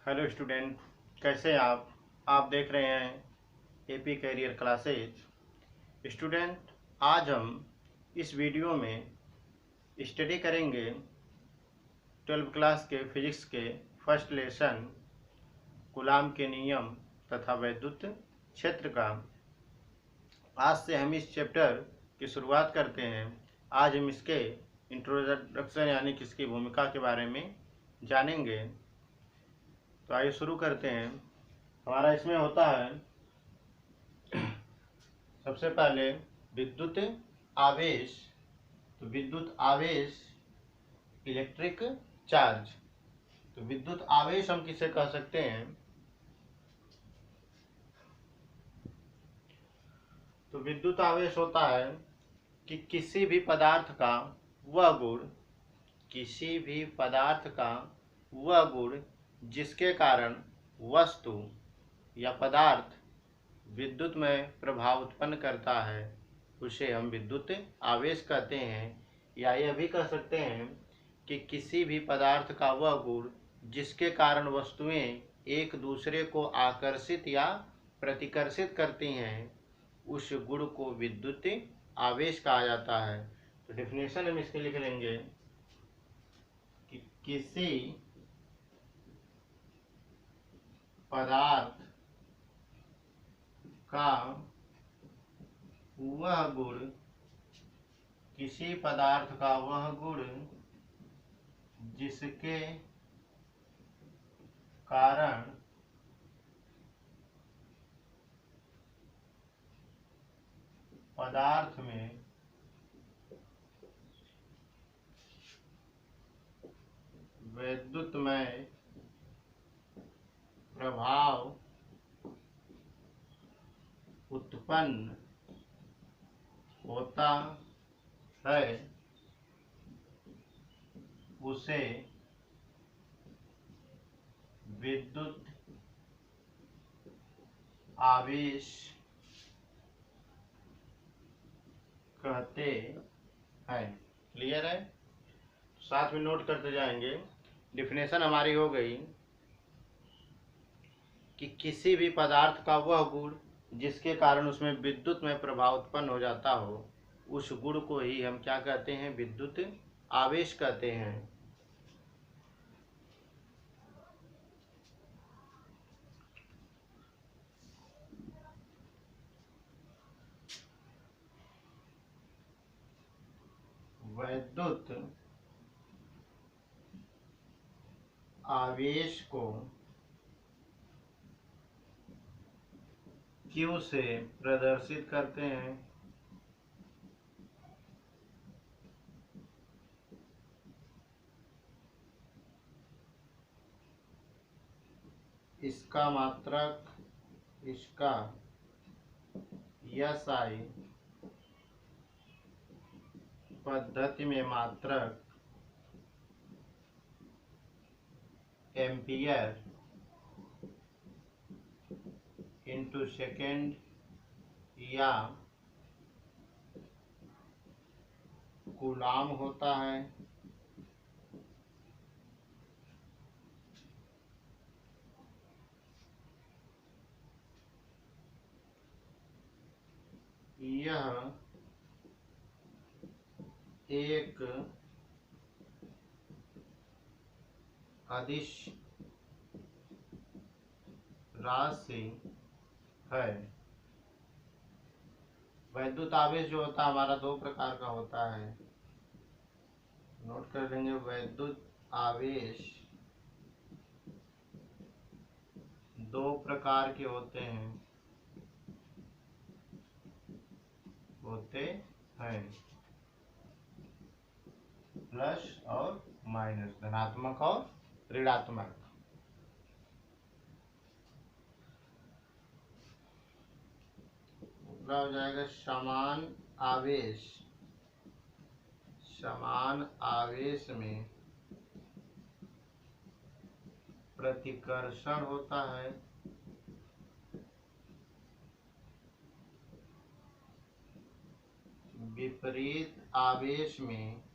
Hello student, कैसे हैं आप देख रहे हैं एपी कैरियर क्लासेज। स्टूडेंट, आज हम इस वीडियो में स्टडी करेंगे 12वीं क्लास के फिजिक्स के फर्स्ट लेसन कूलाम के नियम तथा वैद्युत क्षेत्र का। आज से हम इस चैप्टर की शुरुआत करते हैं। आज हम इसके इंट्रोडक्शन यानी कि इसकी भूमिका के बारे में जानेंगे। तो आइए शुरू करते हैं। हमारा इसमें होता है सबसे पहले विद्युत आवेश। तो विद्युत आवेश इलेक्ट्रिक चार्ज। तो विद्युत आवेश हम किसे कह सकते हैं? तो विद्युत आवेश होता है कि किसी भी पदार्थ का वह गुण, किसी भी पदार्थ का वह गुण जिसके कारण वस्तु या पदार्थ विद्युत में प्रभाव उत्पन्न करता है, उसे हम विद्युत आवेश कहते हैं। या यह भी कह सकते हैं कि किसी भी पदार्थ का वह गुण जिसके कारण वस्तुएं एक दूसरे को आकर्षित या प्रतिकर्षित करती हैं, उस गुण को विद्युत आवेश कहा जाता है। तो डेफिनेशन हम इसके लिख लेंगे कि किसी पदार्थ का वह गुण, किसी पदार्थ का वह गुण जिसके कारण पदार्थ में वैद्युतमय प्रभाव उत्पन्न होता है, उसे विद्युत आवेश कहते हैं। क्लियर है? साथ में नोट करते जाएंगे। डिफिनेशन हमारी हो गई कि किसी भी पदार्थ का वह गुण जिसके कारण उसमें विद्युत में प्रभाव उत्पन्न हो जाता हो, उस गुण को ही हम क्या कहते हैं? विद्युत आवेश कहते हैं। वैद्युत आवेश को Q से प्रदर्शित करते हैं। इसका मात्रक, इसका SI पद्धति में मात्रक एम्पियर इंटू सेकेंड या कूलाम होता है। यह एक अदिश राशि है। वैद्युत आवेश जो होता है हमारा दो प्रकार का होता है। नोट कर लेंगे, वैद्युत आवेश दो प्रकार के होते हैं, प्लस और माइनस, धनात्मक और ऋणात्मक। दूसरा हो जाएगा समान आवेश। समान आवेश में प्रतिकर्षण होता है। विपरीत आवेश में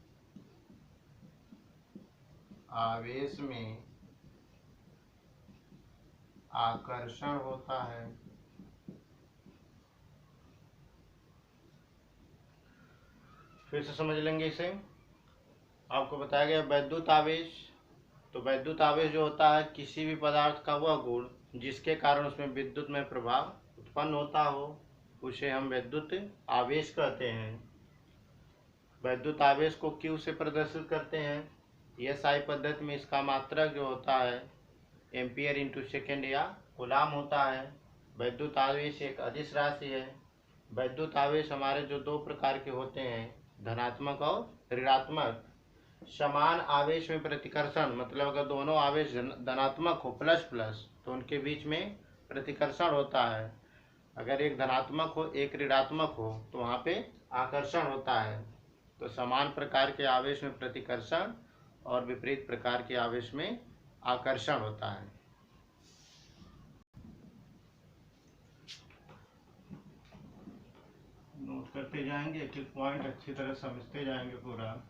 आकर्षण होता है। फिर से समझ लेंगे इसे। आपको बताया गया वैद्युत आवेश। तो वैद्युत आवेश जो होता है किसी भी पदार्थ का वह गुण जिसके कारण उसमें विद्युत में प्रभाव उत्पन्न होता हो, उसे हम वैद्युत आवेश कहते हैं। वैद्युत आवेश को Q से प्रदर्शित करते हैं। SI पद्धति में इसका मात्रक जो होता है एम्पियर इंटू सेकेंड या कूलाम होता है। वैद्युत आवेश एक अदिश राशि है। वैद्युत आवेश हमारे जो दो प्रकार के होते हैं, धनात्मक और ऋणात्मक। समान आवेश में प्रतिकर्षण, मतलब अगर दोनों आवेश धनात्मक हो प्लस प्लस तो उनके बीच में प्रतिकर्षण होता है। अगर एक धनात्मक हो एक ऋणात्मक हो तो वहाँ पे आकर्षण होता है। तो समान प्रकार के आवेश में प्रतिकर्षण और विपरीत प्रकार के आवेश में आकर्षण होता है। नोट करते जाएंगे, एक एक पॉइंट अच्छी तरह समझते जाएंगे पूरा।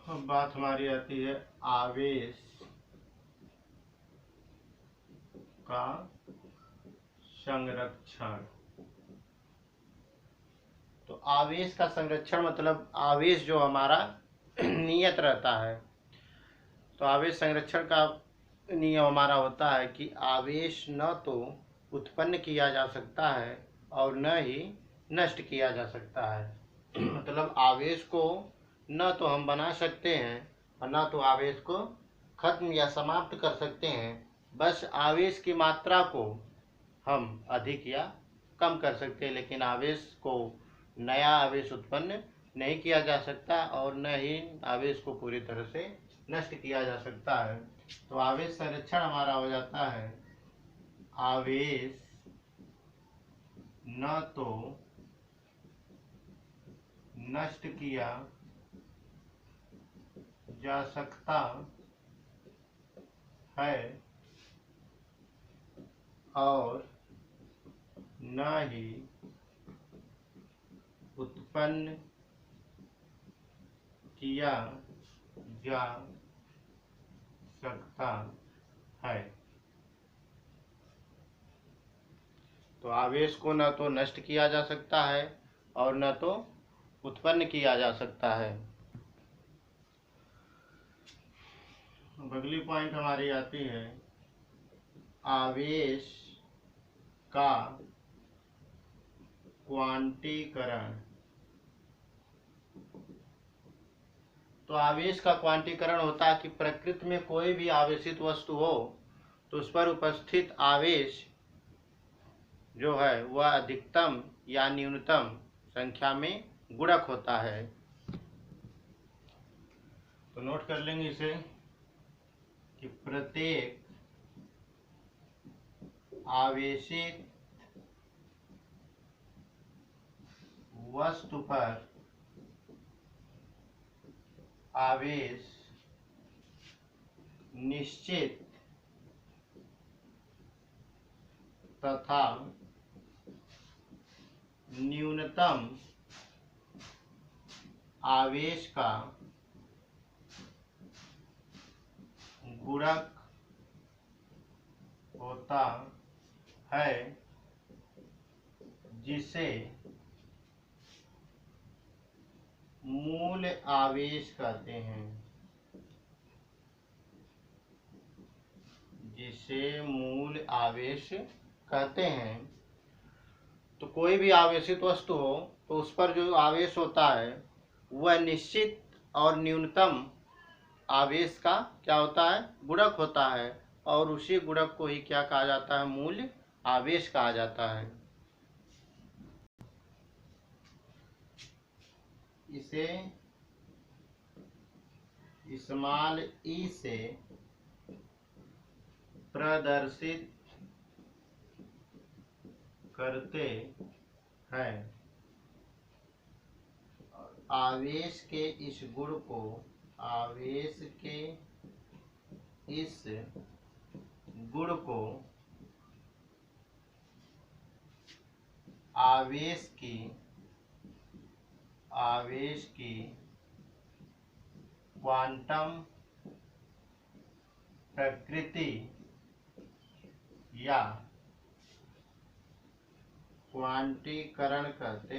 अब बात हमारी आती है आवेश का संरक्षण। तो आवेश का संरक्षण मतलब आवेश जो हमारा नियत रहता है। तो आवेश संरक्षण का नियम हमारा होता है कि आवेश न तो उत्पन्न किया जा सकता है और न ही नष्ट किया जा सकता है। मतलब आवेश को न तो हम बना सकते हैं और न तो आवेश को खत्म या समाप्त कर सकते हैं। बस आवेश की मात्रा को हम अधिक या कम कर सकते हैं, लेकिन आवेश को नया आवेश उत्पन्न नहीं किया जा सकता और न ही आवेश को पूरी तरह से नष्ट किया जा सकता है। तो आवेश संरक्षण हमारा हो जाता है आवेश न तो नष्ट किया जा सकता है और न ही उत्पन्न किया जा सकता है। तो आवेश को न तो नष्ट किया जा सकता है और न तो उत्पन्न किया जा सकता है। अगली पॉइंट हमारी आती है आवेश का क्वांटीकरण। तो आवेश का क्वांटीकरण होता है कि प्रकृति में कोई भी आवेशित वस्तु हो तो उस पर उपस्थित आवेश जो है वह अधिकतम या न्यूनतम संख्या में गुणक होता है। तो नोट कर लेंगे इसे कि प्रत्येक आवेशित वस्तु पर आवेश निश्चित तथा न्यूनतम आवेश का गुणक होता है, जिसे मूल आवेश कहते हैं। जिसे मूल आवेश कहते हैं। तो कोई भी आवेशित वस्तु हो तो उस पर जो आवेश होता है वह निश्चित और न्यूनतम आवेश का क्या होता है, गुणक होता है, और उसी गुणक को ही क्या कहा जाता है, मूल आवेश कहा जाता है। इसे स्मॉल ई से प्रदर्शित करते हैं। आवेश के इस गुण को, आवेश के इस गुण को आवेश की क्वांटम प्रकृति या क्वांटीकरण कहते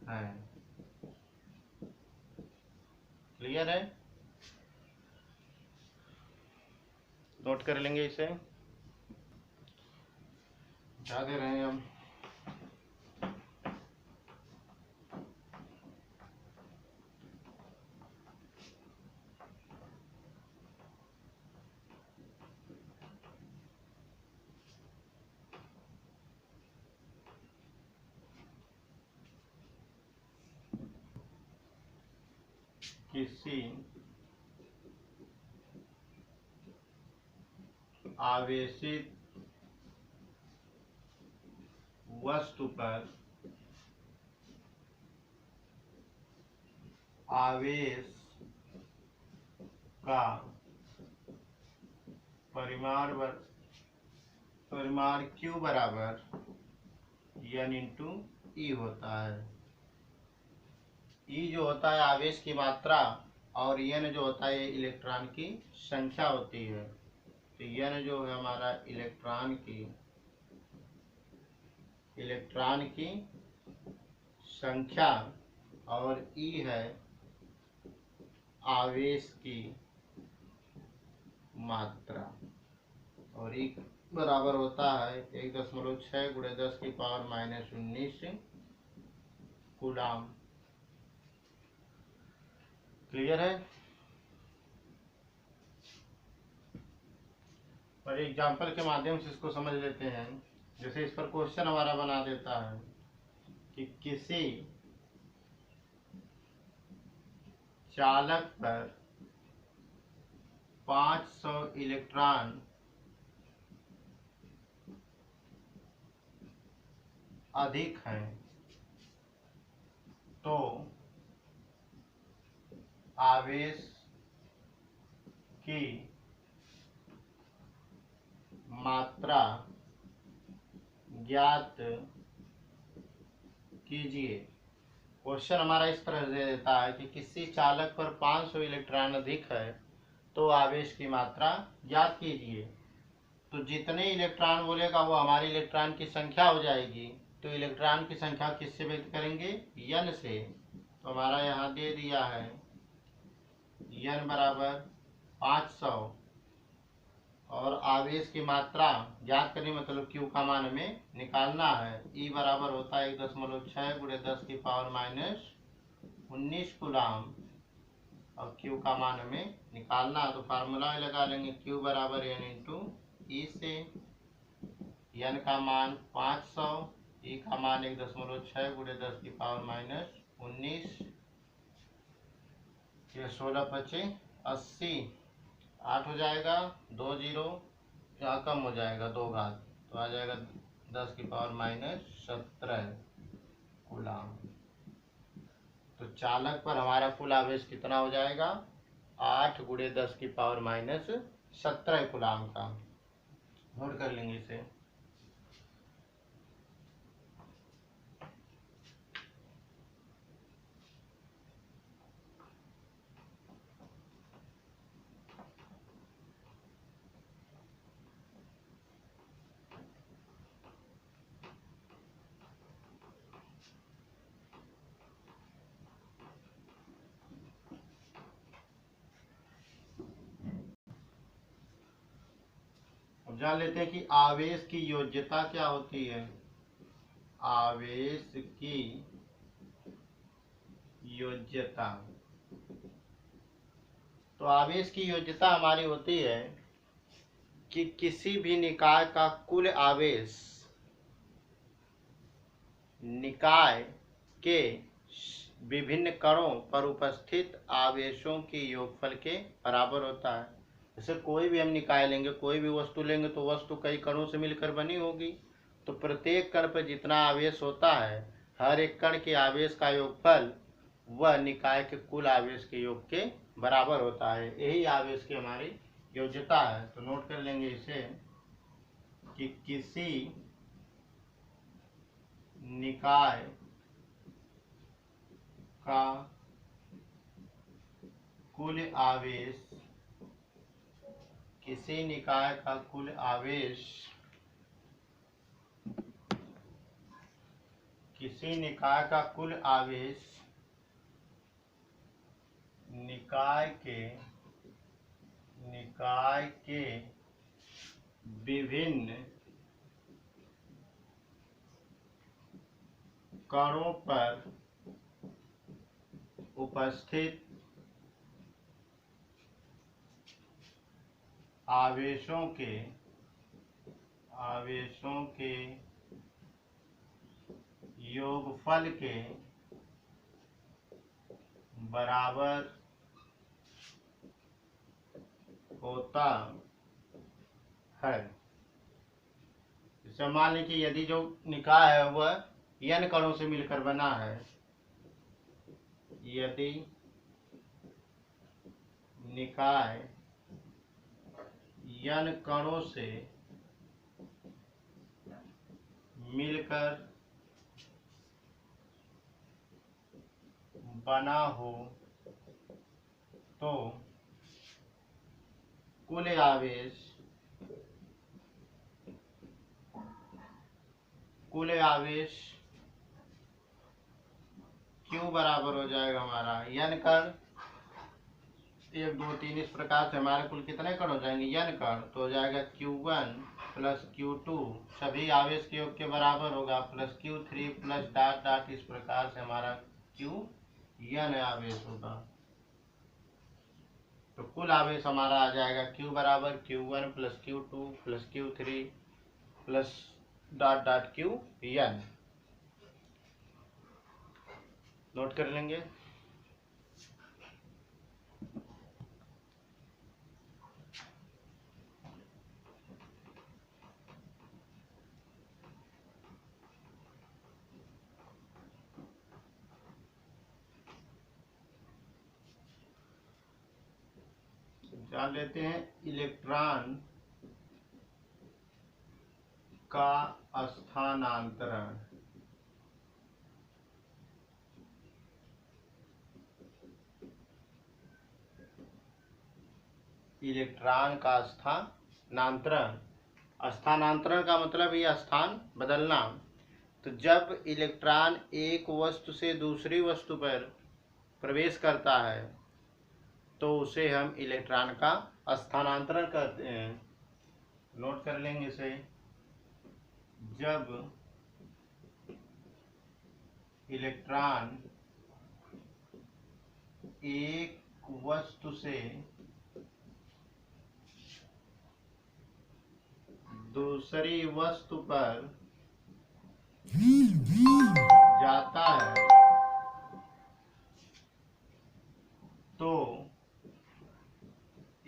हैं। क्लियर है? नोट कर लेंगे इसे। क्या दे रहे हैं हम? किसी आवेशित वस्तु पर आवेश का परिमाण Q बराबर N इंटू E होता है। E जो होता है आवेश की मात्रा और N जो होता है इलेक्ट्रॉन की संख्या होती है। तो N जो है हमारा इलेक्ट्रॉन की संख्या और E है आवेश की मात्रा। और E बराबर होता है 1.6 गुणे 10 की पावर -19 कूलाम। क्लियर है? और एग्जाम्पल के माध्यम से इसको समझ लेते हैं। जैसे इस पर क्वेश्चन हमारा बना देता है कि किसी चालक पर 500 इलेक्ट्रॉन अधिक हैं तो आवेश की मात्रा ज्ञात कीजिए। क्वेश्चन हमारा इस तरह से देता है कि किसी चालक पर 500 इलेक्ट्रॉन अधिक है तो आवेश की मात्रा ज्ञात कीजिए। तो जितने इलेक्ट्रॉन बोलेगा वो हमारी इलेक्ट्रॉन की संख्या हो जाएगी। तो इलेक्ट्रॉन की संख्या किससे व्यक्त करेंगे? N से। तो हमारा यहाँ दे दिया है N बराबर 500 और आवेश की मात्रा ज्ञात करनी, मतलब Q का मान हमें निकालना है। E बराबर होता है 1.6 गुणे 10 की पावर -19 कूलाम और Q का मान हमें निकालना है। तो फार्मूला लगा लेंगे Q बराबर N इंटू E से। N का मान 500, E का मान 1.6 गुणे 10 की पावर -19। ये 16 पचे 80, 8 हो जाएगा, 2 जीरो यहाँ कम हो जाएगा 2 घात, तो आ जाएगा 10 की पावर -17 कूलाम। तो चालक पर हमारा कुल आवेश कितना हो जाएगा? 8 गुणे 10 की पावर -17 कूलाम का। नोट कर लेंगे इसे। जान लेते हैं कि आवेश की योज्यता क्या होती है। आवेश की योज्यता, तो आवेश की योज्यता हमारी होती है कि किसी भी निकाय का कुल आवेश निकाय के विभिन्न कणों पर उपस्थित आवेशों की योगफल के बराबर होता है। जैसे कोई भी हम निकाय लेंगे, कोई भी वस्तु लेंगे तो वस्तु कई कणों से मिलकर बनी होगी। तो प्रत्येक कण पर जितना आवेश होता है, हर एक कण के आवेश का योगफल वह निकाय के कुल आवेश के योग के बराबर होता है। यही आवेश की हमारी योज्यता है। तो नोट कर लेंगे इसे कि किसी निकाय का कुल आवेश, किसी निकाय का कुल आवेश, किसी निकाय का कुल आवेश निकाय के विभिन्न कणों पर उपस्थित आवेशों के योगफल के बराबर होता है। जैसे मान लें कि यदि जो निकाय है वह n कणों से मिलकर बना है, यदि निकाय n कणों से मिलकर बना हो तो कुल आवेश Q बराबर हो जाएगा हमारा n कण, 1 2 3 इस प्रकार से हमारे कुल कितने कण हो जाएंगे, n कण। तो हो जाएगा Q1 प्लस Q2 सभी आवेश के योग के बराबर होगा, plus Q3 plus dot dot, इस प्रकार से हमारा Qn आवेश होगा। तो कुल आवेश हमारा आ जाएगा Q बराबर Q1 plus Q2 plus Q3 plus dot dot Qn। Note कर लेंगे। जान लेते हैं इलेक्ट्रॉन का स्थानांतरण। इलेक्ट्रॉन का स्थानांतरण, स्थानांतरण का मतलब ये स्थान बदलना। तो जब इलेक्ट्रॉन एक वस्तु से दूसरी वस्तु पर प्रवेश करता है तो उसे हम इलेक्ट्रॉन का स्थानांतरण कहते हैं। नोट कर लेंगे इसे। जब इलेक्ट्रॉन एक वस्तु से दूसरी वस्तु पर जाता है तो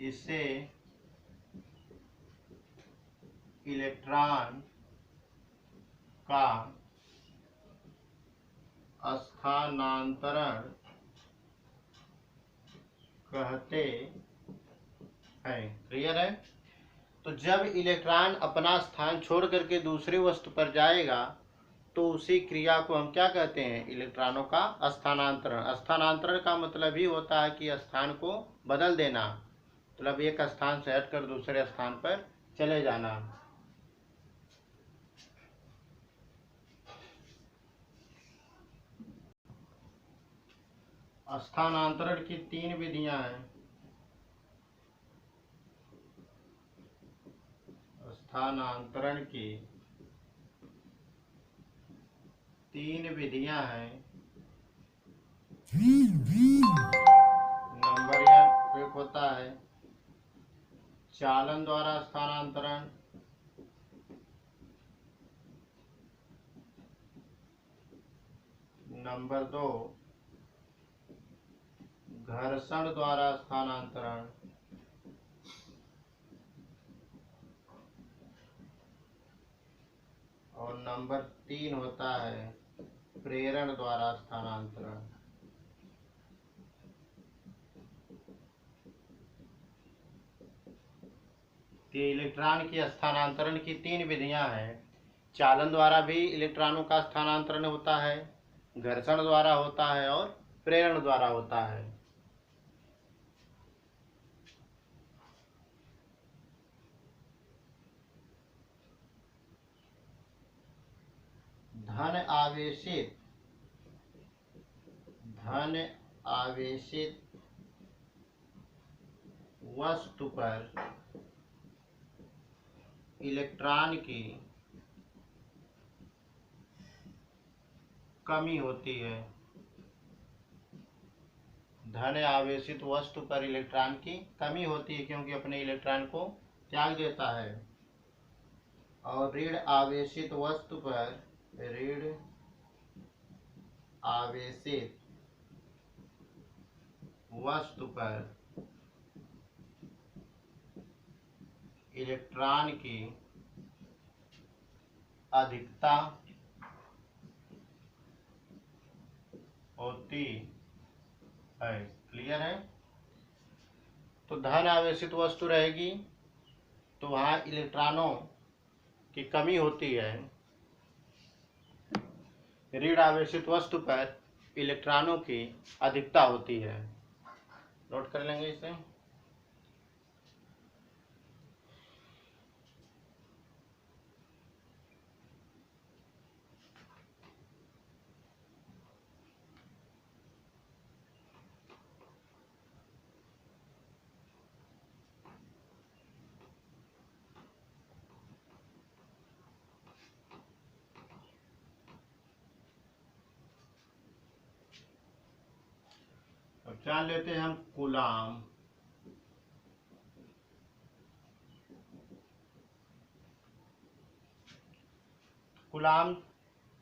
इसे इलेक्ट्रॉन का स्थानांतरण कहते हैं। क्लियर है? तो जब इलेक्ट्रॉन अपना स्थान छोड़ करके दूसरी वस्तु पर जाएगा तो उसी क्रिया को हम क्या कहते हैं, इलेक्ट्रॉनों का स्थानांतरण। स्थानांतरण का मतलब ही होता है कि स्थान को बदल देना, मतलब एक स्थान से हटकर दूसरे स्थान पर चले जाना। स्थानांतरण की 3 विधियां हैं। स्थानांतरण की 3 विधियां हैं। नंबर 1 होता है चालन द्वारा स्थानांतरण, नंबर 2 घर्षण द्वारा स्थानांतरण, और नंबर 3 होता है प्रेरण द्वारा स्थानांतरण। कि इलेक्ट्रॉन की स्थानांतरण की 3 विधियां हैं। चालन द्वारा भी इलेक्ट्रॉनों का स्थानांतरण होता है, घर्षण द्वारा होता है और प्रेरण द्वारा होता है। धन आवेशित वस्तु पर इलेक्ट्रॉन की कमी होती है। धन आवेशित वस्तु पर इलेक्ट्रॉन की कमी होती है क्योंकि अपने इलेक्ट्रॉन को त्याग देता है। और ऋण आवेशित वस्तु पर इलेक्ट्रॉन की अधिकता होती है। क्लियर है? तो धन आवेशित वस्तु रहेगी तो वहाँ इलेक्ट्रॉनों की कमी होती है। ऋण आवेशित वस्तु पर इलेक्ट्रॉनों की अधिकता होती है। नोट कर लेंगे इसे। अब जान लेते हैं हम कूलाम। कूलाम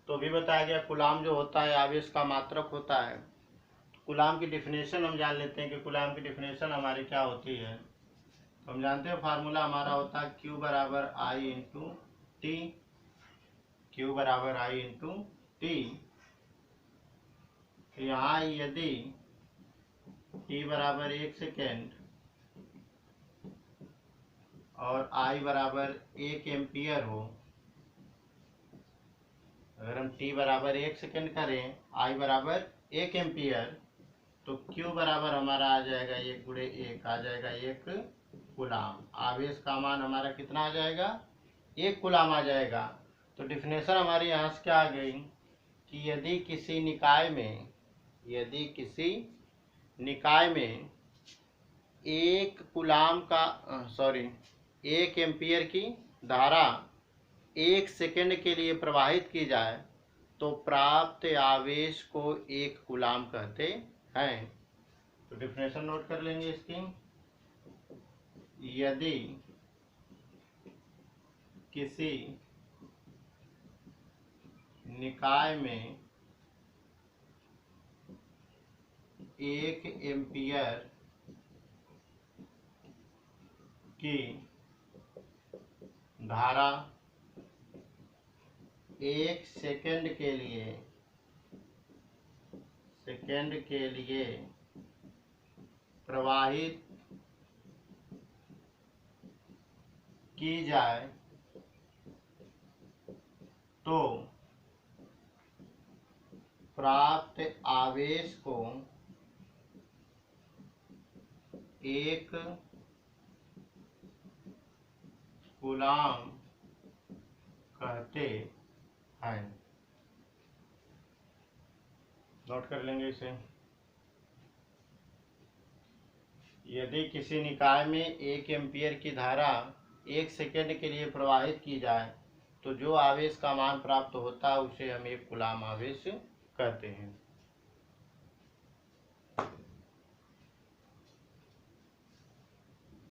तो भी बताया गया, कूलाम जो होता है आवेश का मात्रक होता है। कूलाम की डिफिनेशन हम जान लेते हैं कि कूलाम की डिफिनेशन हमारी क्या होती है। तो हम जानते हैं फार्मूला हमारा होता है Q बराबर I इंटू टी। Q बराबर I इंटू टी। यहाँ यदि t बराबर 1 सेकेंड और I बराबर 1 एम्पियर हो, अगर हम t बराबर 1 सेकेंड करें, I बराबर 1 एम्पियर, तो Q बराबर हमारा आ जाएगा 1 गुणे 1 आ जाएगा 1 कूलाम। आवेश का मान हमारा कितना आ जाएगा? 1 कूलाम आ जाएगा। तो डिफिनेशन हमारी यहाँ से क्या आ गई कि यदि किसी निकाय में 1 कूलाम का 1 एम्पियर की धारा 1 सेकेंड के लिए प्रवाहित की जाए तो प्राप्त आवेश को 1 कूलाम कहते हैं। तो डिफिनेशन नोट कर लेंगे इसकी। यदि किसी निकाय में 1 एम्पियर की धारा 1 सेकेंड के लिए प्रवाहित की जाए तो प्राप्त आवेश को 1 कूलाम कहते हैं। नोट कर लेंगे इसे। यदि किसी निकाय में 1 एम्पियर की धारा 1 सेकेंड के लिए प्रवाहित की जाए तो जो आवेश का मान प्राप्त होता है उसे हम 1 कूलाम आवेश कहते हैं।